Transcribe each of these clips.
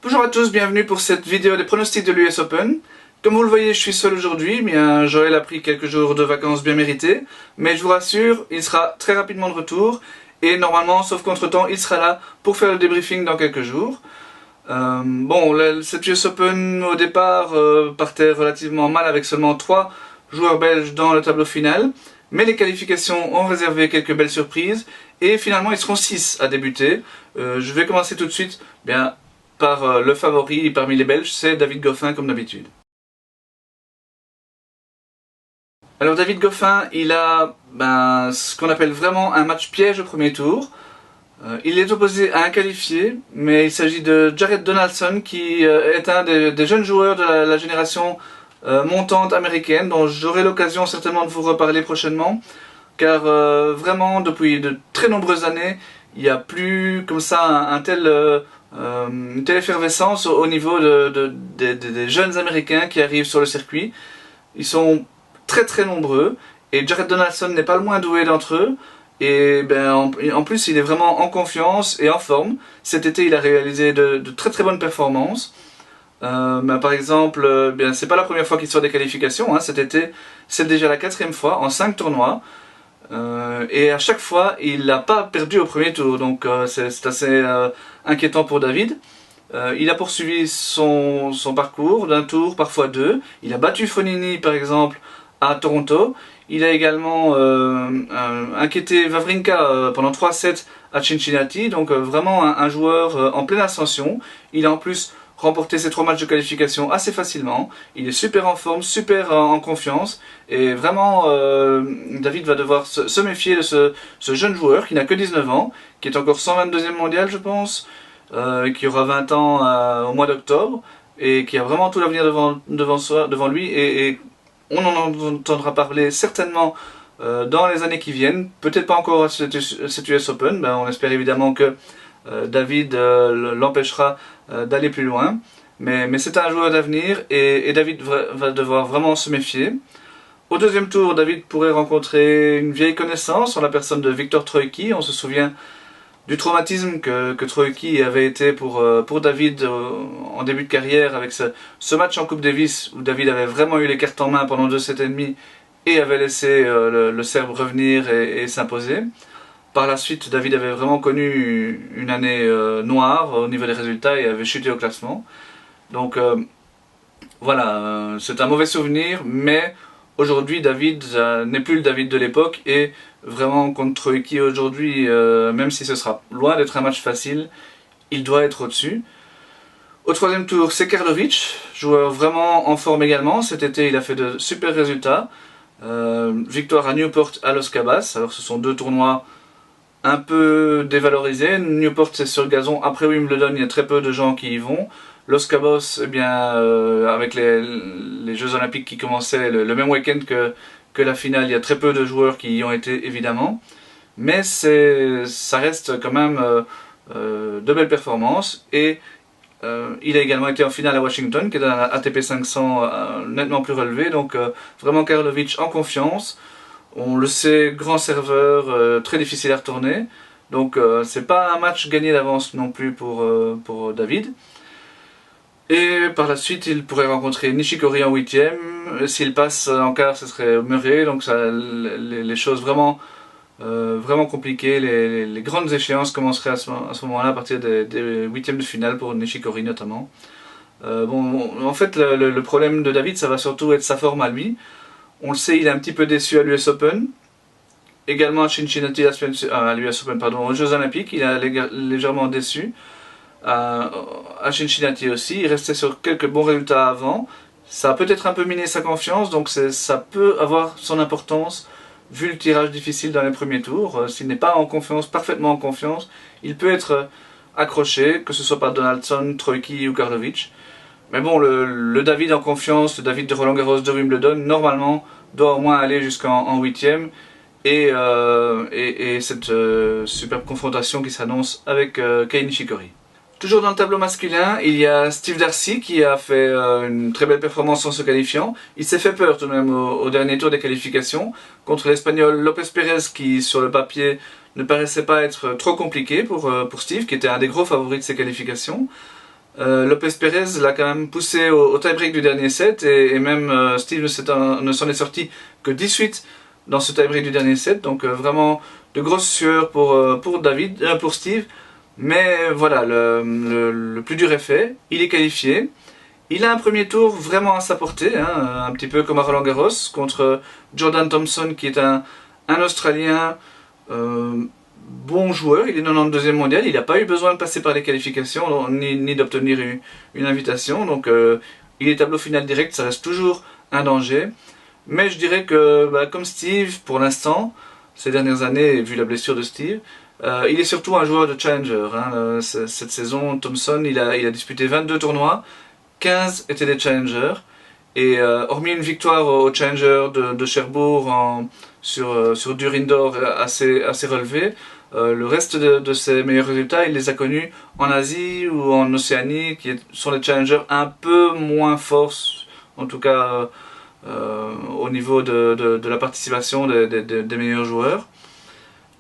Bonjour à tous, bienvenue pour cette vidéo des pronostics de l'US Open. Comme vous le voyez, je suis seul aujourd'hui, bien Joël a pris quelques jours de vacances bien mérités, mais je vous rassure, il sera très rapidement de retour, et normalement, sauf contre-temps, il sera là pour faire le débriefing dans quelques jours. Cette US Open au départ partait relativement mal avec seulement 3 joueurs belges dans le tableau final, mais les qualifications ont réservé quelques belles surprises, et finalement ils seront 6 à débuter. Je vais commencer tout de suite par le favori parmi les Belges, c'est David Goffin comme d'habitude. Alors David Goffin, il a ce qu'on appelle vraiment un match piège au premier tour. Il est opposé à un qualifié, mais il s'agit de Jared Donaldson qui est un des jeunes joueurs de la génération montante américaine dont j'aurai l'occasion certainement de vous reparler prochainement, car vraiment depuis de très nombreuses années, il n'y a plus comme ça une telle effervescence au niveau des jeunes américains qui arrivent sur le circuit. Ils sont très nombreux et Jared Donaldson n'est pas le moins doué d'entre eux. Et en plus, il est vraiment en confiance et en forme. Cet été, il a réalisé de très bonnes performances. Par exemple, c'est pas la première fois qu'il sort des qualifications. Cet été, c'est déjà la 4e fois en 5 tournois. Et à chaque fois, il n'a pas perdu au premier tour. Donc c'est assez inquiétant pour David. Il a poursuivi son parcours d'un tour, parfois deux. Il a battu Fonini, par exemple, à Toronto. Il a également inquiété Wawrinka pendant 3 sets à Cincinnati, donc vraiment un joueur en pleine ascension. Il a en plus remporté ses 3 matchs de qualification assez facilement. Il est super en forme, super en confiance, et vraiment David va devoir se méfier de ce jeune joueur qui n'a que 19 ans, qui est encore 122e mondial je pense, qui aura 20 ans au mois d'octobre, et qui a vraiment tout l'avenir devant lui, et on en entendra parler certainement dans les années qui viennent, peut-être pas encore à cette US Open, on espère évidemment que David l'empêchera d'aller plus loin, mais c'est un joueur d'avenir et David va devoir vraiment se méfier. Au deuxième tour, David pourrait rencontrer une vieille connaissance en la personne de Viktor Troicki. On se souvient du traumatisme que Troicki avait été pour David en début de carrière avec ce match en Coupe Davis où David avait vraiment eu les cartes en main pendant 2 sets et demi et avait laissé le Serbe revenir et s'imposer. Par la suite, David avait vraiment connu une année noire au niveau des résultats et avait chuté au classement. Donc voilà, c'est un mauvais souvenir, mais aujourd'hui David n'est plus le David de l'époque et vraiment contre Troicki aujourd'hui, même si ce sera loin d'être un match facile, il doit être au-dessus. Au 3e tour, c'est Karlovic, joueur vraiment en forme également. Cet été, il a fait de super résultats. Victoire à Newport, à Los Cabos. Alors ce sont 2 tournois un peu dévalorisés. Newport, c'est sur gazon. Après Wimbledon, il y a très peu de gens qui y vont. Los Cabos, avec les Jeux Olympiques qui commençaient le même week-end que la finale, il y a très peu de joueurs qui y ont été évidemment. Mais ça reste quand même de belles performances. Et il a également été en finale à Washington, qui est un ATP 500 nettement plus relevé. Donc vraiment Karlovic en confiance. On le sait, grand serveur, très difficile à retourner. Donc c'est pas un match gagné d'avance non plus pour David. Et par la suite, il pourrait rencontrer Nishikori en 8e. S'il passe en quart, ce serait Murray. Donc les choses vraiment compliquées, les grandes échéances commenceraient à ce moment-là, à partir des 8e de finale pour Nishikori notamment. En fait, le problème de David, ça va surtout être sa forme à lui. On le sait, il est un petit peu déçu à l'US Open. Également à Cincinnati, à l'US Open, pardon, aux Jeux Olympiques, il a légèrement déçu. À Cincinnati aussi, il restait sur quelques bons résultats avant. Ça a peut-être un peu miné sa confiance, donc ça peut avoir son importance vu le tirage difficile dans les premiers tours. S'il n'est pas en confiance, parfaitement en confiance, il peut être accroché, que ce soit par Donaldson, Troicki ou Karlovic. Mais bon, le David en confiance, le David de Roland Garros de Wimbledon, normalement, doit au moins aller jusqu'en 8e. Et cette superbe confrontation qui s'annonce avec Kei Nishikori. Toujours dans le tableau masculin, il y a Steve Darcy qui a fait une très belle performance en se qualifiant. Il s'est fait peur tout de même au dernier tour des qualifications contre l'Espagnol Lopez Pérez qui sur le papier ne paraissait pas être trop compliqué pour Steve, qui était un des gros favoris de ses qualifications. Lopez Pérez l'a quand même poussé au tie-break du dernier set et même Steve ne s'en est sorti que 18 dans ce tie-break du dernier set. Donc vraiment de grosses sueurs pour Steve. Mais voilà, le plus dur est fait. Il est qualifié. Il a un premier tour vraiment à sa portée, hein, un petit peu comme à Roland Garros, contre Jordan Thompson qui est un Australien bon joueur. Il est 92e mondial, il n'a pas eu besoin de passer par les qualifications ni d'obtenir une invitation. Donc il est tableau final direct, ça reste toujours un danger. Mais je dirais que comme Steve, pour l'instant, ces dernières années, vu la blessure de Steve, il est surtout un joueur de challenger. Hein. Cette saison, Thompson, il a disputé 22 tournois. 15 étaient des challengers. Et hormis une victoire au Challenger de Cherbourg sur dur indoor assez relevé, le reste de ses meilleurs résultats, il les a connus en Asie ou en Océanie, qui sont des challengers un peu moins forts, en tout cas au niveau de la participation des meilleurs joueurs.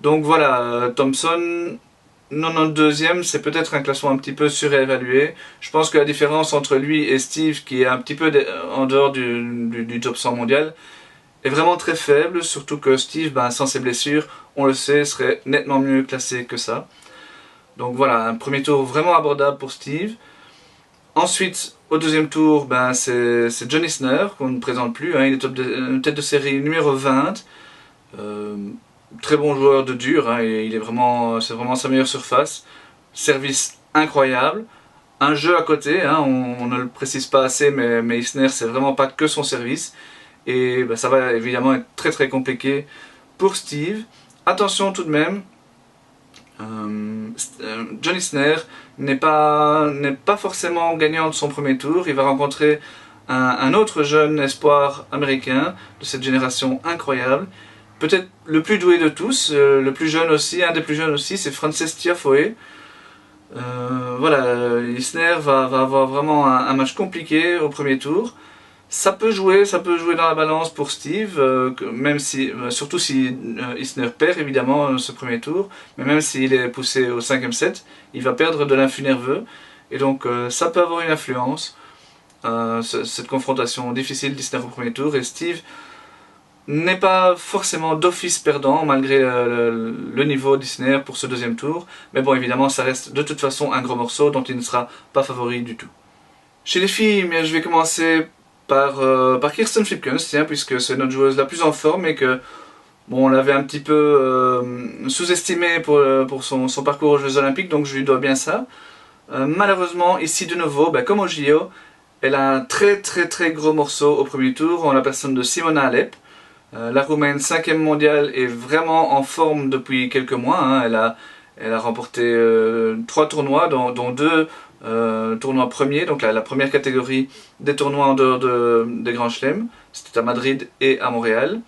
Donc voilà, Thompson, 92e, c'est peut-être un classement un petit peu surévalué. Je pense que la différence entre lui et Steve, qui est un petit peu en dehors du top 100 mondial, est vraiment très faible, surtout que Steve, sans ses blessures, on le sait, serait nettement mieux classé que ça. Donc voilà, un premier tour vraiment abordable pour Steve. Ensuite, au deuxième tour, c'est John Isner, qu'on ne présente plus, hein, il est tête de série numéro 20. Très bon joueur de dur, hein, et c'est vraiment sa meilleure surface. Service incroyable. Un jeu à côté, hein, on ne le précise pas assez, mais Isner, c'est vraiment pas que son service. Et ça va évidemment être très très compliqué pour Steve. Attention tout de même, John Isner n'est pas forcément gagnant de son premier tour. Il va rencontrer un autre jeune espoir américain de cette génération incroyable. Peut-être le plus doué de tous, le plus jeune aussi, un des plus jeunes aussi, c'est Frances Tiafoe. Voilà, Isner va avoir vraiment un match compliqué au premier tour. Ça peut jouer dans la balance pour Steve, même si, surtout si Isner perd évidemment ce premier tour, mais même s'il est poussé au 5e set, il va perdre de l'influx nerveux, et donc ça peut avoir une influence, cette confrontation difficile d'Isner au premier tour, et Steve n'est pas forcément d'office perdant malgré le niveau d'Isner pour ce deuxième tour, mais bon évidemment ça reste de toute façon un gros morceau dont il ne sera pas favori du tout. Chez les filles, je vais commencer par Kirsten Flipkens, tiens, puisque c'est notre joueuse la plus en forme et que bon, on l'avait un petit peu sous-estimée pour son parcours aux Jeux Olympiques, donc je lui dois bien ça. Malheureusement, ici de nouveau, comme au JO, elle a un très très très gros morceau au premier tour en la personne de Simona Halep. La Roumaine 5e mondiale est vraiment en forme depuis quelques mois. Hein. Elle a remporté 3 tournois, dont 2 tournois premiers, donc la première catégorie des tournois en dehors des Grands Chelems. C'était à Madrid et à Montréal.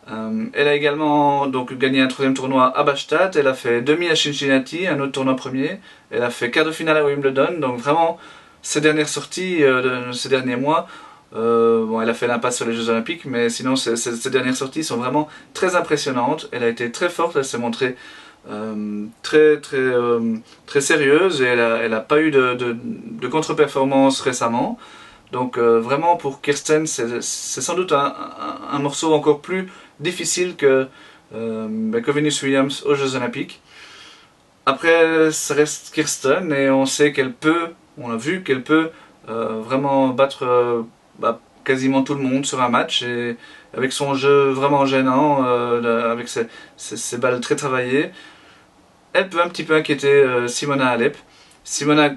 Elle a également donc gagné un 3e tournoi à Bastad. Elle a fait demi à Cincinnati, un autre tournoi premier. Elle a fait quart de finale à Wimbledon. Donc vraiment, ces dernières sorties, ces derniers mois, bon, elle a fait l'impasse sur les Jeux Olympiques, mais sinon ces dernières sorties sont vraiment très impressionnantes. Elle a été très forte, elle s'est montrée très sérieuse et elle a pas eu de contre-performance récemment. Donc vraiment pour Kirsten, c'est sans doute un morceau encore plus difficile que Venus Williams aux Jeux Olympiques. Après, ça reste Kirsten et on sait on a vu qu'elle peut vraiment battre quasiment tout le monde sur un match, et avec son jeu vraiment gênant, avec ses balles très travaillées, elle peut un petit peu inquiéter Simona Halep. Simona,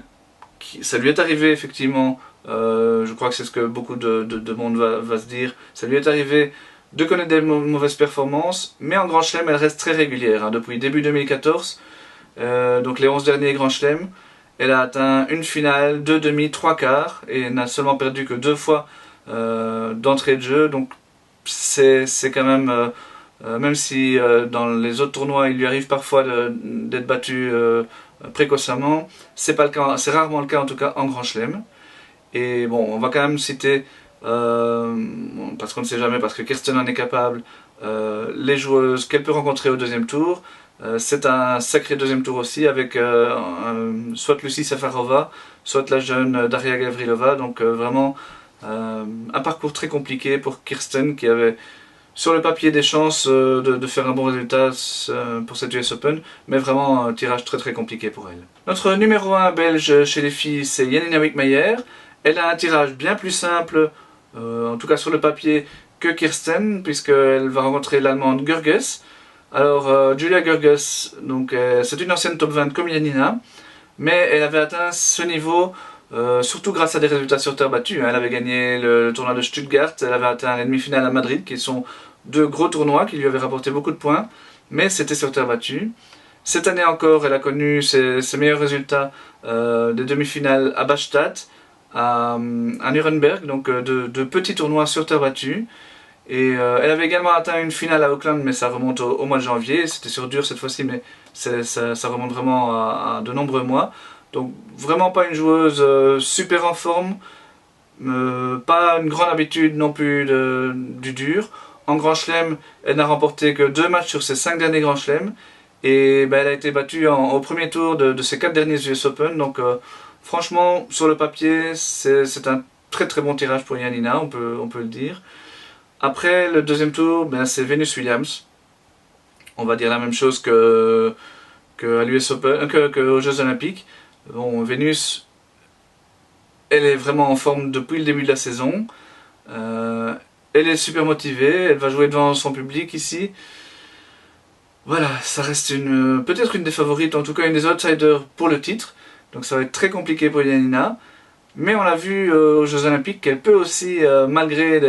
ça lui est arrivé effectivement, je crois que c'est ce que beaucoup de monde va se dire, ça lui est arrivé de connaître des mauvaises performances, mais en Grand Chelem elle reste très régulière, hein, depuis début 2014, donc les 11 derniers Grand Chelem, elle a atteint une finale, 2 demi, 3 quarts, et n'a seulement perdu que 2 fois d'entrée de jeu, donc c'est quand même si dans les autres tournois il lui arrive parfois d'être battu précocement, c'est pas le cas, c'est rarement le cas en tout cas en Grand Chelem. Et bon, on va quand même citer, parce qu'on ne sait jamais, parce que Kirsten en est capable, les joueuses qu'elle peut rencontrer au deuxième tour. C'est un sacré deuxième tour aussi avec soit Lucie Safarova, soit la jeune Daria Gavrilova. Donc vraiment un parcours très compliqué pour Kirsten qui avait sur le papier des chances de faire un bon résultat pour cette US Open, mais vraiment un tirage très très compliqué pour elle. Notre numéro 1 belge chez les filles, c'est Janina Wickmayer. Elle a un tirage bien plus simple, en tout cas sur le papier, que Kirsten, puisqu'elle va rencontrer l'Allemande Görges. Alors Julia Görges, donc c'est une ancienne top 20 comme Janina, mais elle avait atteint ce niveau surtout grâce à des résultats sur terre battue. Elle avait gagné le tournoi de Stuttgart, elle avait atteint la demi-finale à Madrid, qui sont deux gros tournois qui lui avaient rapporté beaucoup de points, mais c'était sur terre battue. Cette année encore, elle a connu ses meilleurs résultats des demi-finales à Bastad, à Nuremberg, donc de petits tournois sur terre battue. Et elle avait également atteint une finale à Auckland, mais ça remonte au mois de janvier. C'était sur dur cette fois-ci, mais ça remonte vraiment à de nombreux mois. Donc vraiment pas une joueuse super en forme, pas une grande habitude non plus du dur. En Grand Chelem, elle n'a remporté que 2 matchs sur ses 5 derniers Grand Chelem. Et ben, elle a été battue au premier tour de ses 4 derniers US Open. Donc franchement, sur le papier, c'est un très très bon tirage pour Janina, on peut le dire. Après le deuxième tour, ben, c'est Venus Williams. On va dire la même chose à l'US Open, aux Jeux Olympiques. Bon, Venus, elle est vraiment en forme depuis le début de la saison. Elle est super motivée, elle va jouer devant son public ici. Voilà, ça reste peut-être une des favorites, en tout cas une des outsiders pour le titre. Donc ça va être très compliqué pour Janina. Mais on l'a vu aux Jeux Olympiques qu'elle peut aussi, malgré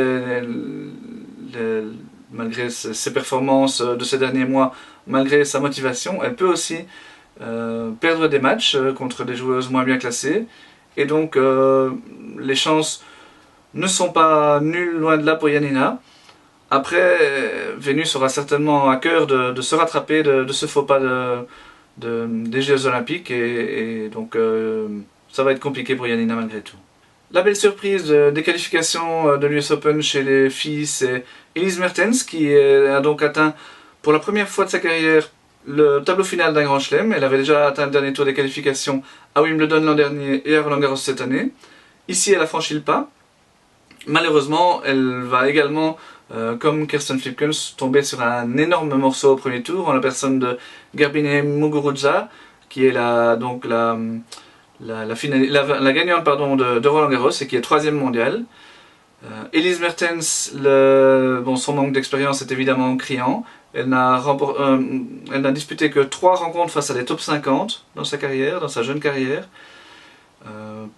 ses performances de ces derniers mois, malgré sa motivation, elle peut aussi perdre des matchs contre des joueuses moins bien classées. Et donc les chances ne sont pas nulles, loin de là pour Janina. Après, Vénus aura certainement à cœur de se rattraper de ce faux pas des Jeux Olympiques et donc ça va être compliqué pour Janina malgré tout. La belle surprise des qualifications de l'US Open chez les filles, c'est Elise Mertens qui a donc atteint pour la première fois de sa carrière le tableau final d'un Grand Chelem. Elle avait déjà atteint le dernier tour des qualifications à Wimbledon l'an dernier et à Roland-Garros cette année. Ici, elle a franchi le pas. Malheureusement, elle va également, comme Kirsten Flipkens, tomber sur un énorme morceau au premier tour en la personne de Gerbine Muguruza, qui est la gagnante pardon, de Roland Garros et qui est 3e mondiale. Elise Mertens, son manque d'expérience est évidemment criant. Elle n'a disputé que 3 rencontres face à des top 50 dans sa carrière, dans sa jeune carrière.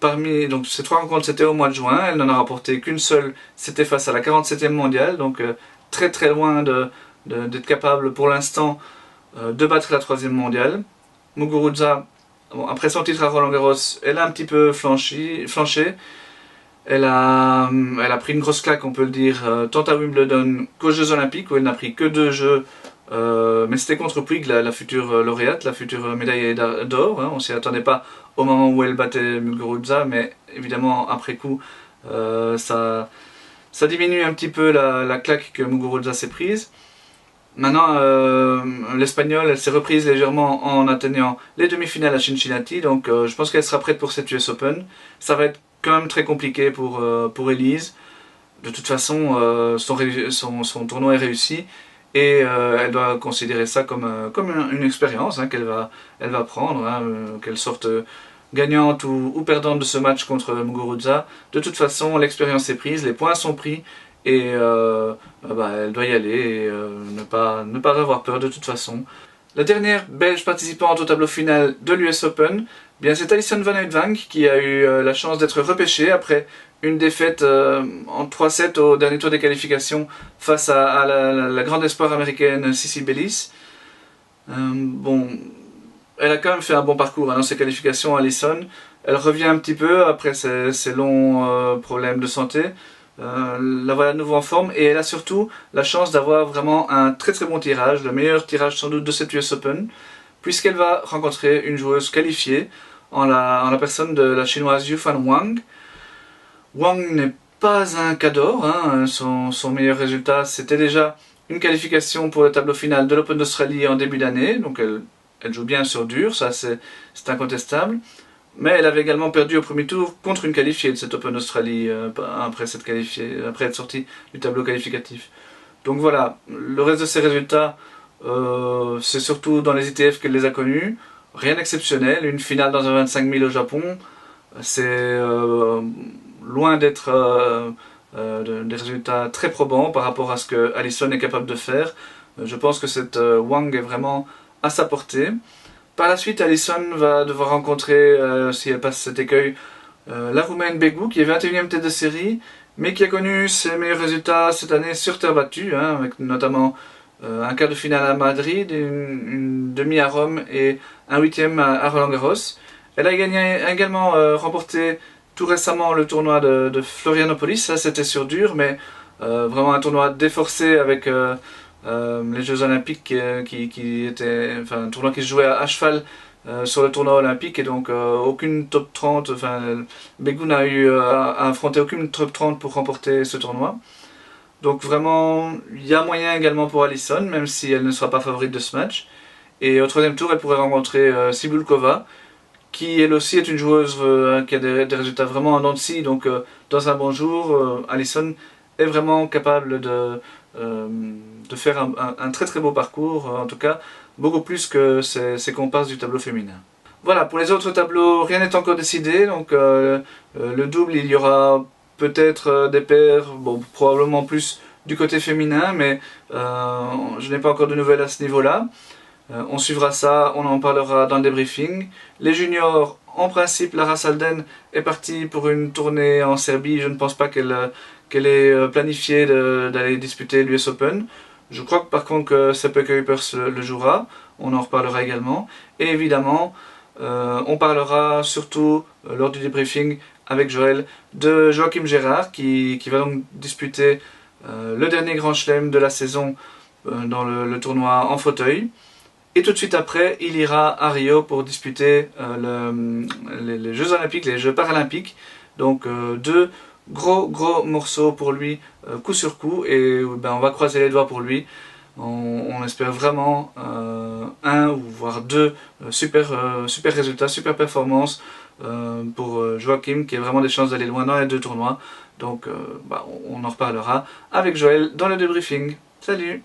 Donc ces 3 rencontres c'était au mois de juin, elle n'en a remporté qu'une seule, c'était face à la 47e mondiale, donc très très loin d'être capable pour l'instant de battre la 3e mondiale. Muguruza, après son titre à Roland Garros, elle a un petit peu flanché. Elle a pris une grosse claque, on peut le dire, tant à Wimbledon qu'aux Jeux Olympiques, où elle n'a pris que 2 jeux. Mais c'était contre Puig, la future lauréate, la future médaillée d'or. Hein. On s'y attendait pas au moment où elle battait Muguruza, mais évidemment, après coup, ça diminue un petit peu la claque que Muguruza s'est prise. Maintenant, l'Espagnole, elle s'est reprise légèrement en atteignant les demi-finales à Cincinnati, donc je pense qu'elle sera prête pour cette US Open. Ça va être quand même très compliqué pour Elise. De toute façon, son tournoi est réussi et elle doit considérer ça comme une expérience hein, elle va prendre, hein, qu'elle sorte gagnante ou perdante de ce match contre Muguruza. De toute façon, l'expérience est prise, les points sont pris. Et elle doit y aller et ne pas avoir peur de toute façon. La dernière belge participante au tableau final de l'US Open, bien c'est Alison Van Uytvanck qui a eu la chance d'être repêchée après une défaite en 3-7 au dernier tour des qualifications face à la grande espoir américaine Cissy Bellis. Elle a quand même fait un bon parcours hein, dans ses qualifications, Alison. Elle revient un petit peu après ses longs problèmes de santé. La voilà de nouveau en forme et elle a surtout la chance d'avoir vraiment un très très bon tirage, le meilleur tirage sans doute de cette US Open, puisqu'elle va rencontrer une joueuse qualifiée en la personne de la chinoise Yufan Wang. Wang n'est pas un cador, hein, son meilleur résultat c'était déjà une qualification pour le tableau final de l'Open d'Australie en début d'année, donc elle joue bien sur dur, ça c'est incontestable. Mais elle avait également perdu au premier tour contre une qualifiée de cet Open d'Australie après être sortie du tableau qualificatif. Donc voilà, le reste de ses résultats, c'est surtout dans les ITF qu'elle les a connus. Rien d'exceptionnel, une finale dans un 25 000 au Japon, c'est loin d'être des résultats très probants par rapport à ce que Alison est capable de faire. Je pense que cette Wang est vraiment à sa portée. Par la suite, Alison va devoir rencontrer, si elle passe cet écueil, la Roumaine Begu, qui est 21e tête de série, mais qui a connu ses meilleurs résultats cette année sur terre battue, hein, avec notamment un quart de finale à Madrid, une demi à Rome et un huitième à Roland-Garros. Elle a également remporté tout récemment le tournoi de Florianopolis, ça c'était sur dur, mais vraiment un tournoi déforcé avec les Jeux Olympiques qui étaient, enfin un tournoi qui se jouait à cheval sur le tournoi olympique et donc aucune top 30, enfin Begu n'a eu à affronter aucune top 30 pour remporter ce tournoi. Donc vraiment, il y a moyen également pour Alison, même si elle ne sera pas favorite de ce match. Et au troisième tour, elle pourrait rencontrer Cibulkova, qui elle aussi est une joueuse qui a des résultats vraiment en dents de scie. Donc dans un bon jour, Alison est vraiment capable de faire un très très beau parcours, en tout cas beaucoup plus que ses comparses du tableau féminin. Voilà, pour les autres tableaux, rien n'est encore décidé, donc le double, il y aura peut-être des paires, bon, probablement plus du côté féminin, mais je n'ai pas encore de nouvelles à ce niveau-là. On suivra ça, on en parlera dans le débriefing. Les juniors, en principe, Lara Salden est partie pour une tournée en Serbie. Je ne pense pas qu'elle ait planifié d'aller disputer l'US Open. Je crois que par contre que Seppe Kuipers le jouera. On en reparlera également. Et évidemment, on parlera surtout lors du débriefing avec Joël de Joachim Gérard qui va donc disputer le dernier Grand Chelem de la saison dans le tournoi en fauteuil. Et tout de suite après, il ira à Rio pour disputer les Jeux Olympiques, les Jeux Paralympiques. Donc deux gros morceaux pour lui, coup sur coup. Et ben, on va croiser les doigts pour lui. On espère vraiment un ou voire deux super résultats, super performances pour Joachim, qui a vraiment des chances d'aller loin dans les deux tournois. Donc on en reparlera avec Joël dans le débriefing. Salut!